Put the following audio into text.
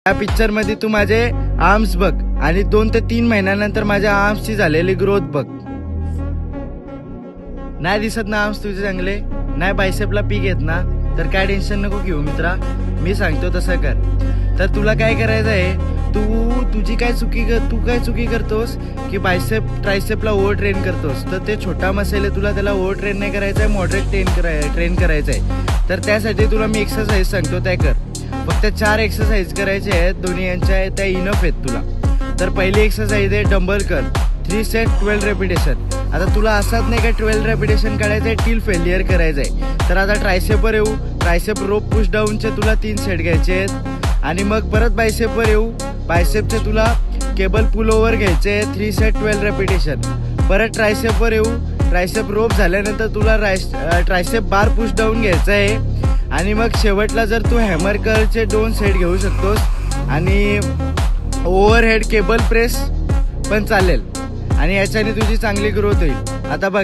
या पिक्चर मध्ये तू माझे आर्म्स बघ आणि 2 ते 3 महिन्यानंतर माझ्या आर्म्सची झालेली ग्रोथ बघ. नाही दिसत ना आर्म्स तुझे चांगले, नाही बायसेपला पीक येत ना, तर काय टेन्शन नको घेऊ मित्रा, मी सांगतो तसं कर. तर तुला काय करायचं आहे, तू काय चुकी करतोस की बायसेप ट्रायसेपला ओव्हर ट्रेन करतोस. तर ते छोटा मसेल आहे, तुला त्याला ओव्हर ट्रेन नाही करायचं आहे, मॉडरेट ट्रेन करायचं आहे. तर त्यासाठी तुला मी एक्सरसाइज सांगतो त्या कर. फक्त 4 एक्सरसाइज करायचे आहेत, दोन्ही यांच्या त्या इनफ आहेत तुला. तर पहिली एक्सरसाइज आहे डंबल कर 3 सेट 12 रेपिटेशन. आता तुला असाच नाही का 12 रेपिटेशन काढायचं आहे, टिल फेलियर करायचं आहे. तर आता ट्रायसेपवर येऊ, ट्रायसेप रोप पुश डाऊनचे तुला 3 सेट घ्यायचे आहेत आणि मग परत बायसेपवर येऊ, बायसेपचे तुला केबल पुल ओव्हर घ्यायचे 3 सेट 12 रेपिटेशन. परत ट्रायसेपवर येऊ, ट्रायसेप रोप झाल्यानंतर तुला ट्रायसेप बार पुश डाऊन घ्यायचं आहे आणि मग शेवटला जर तू हॅमर कर्लचे 2 सेट घेऊ शकतोस आणि ओव्हरहेड केबल प्रेस पण चालेल आणि याच्याने तुझी चांगली ग्रोथ होईल. आता बघ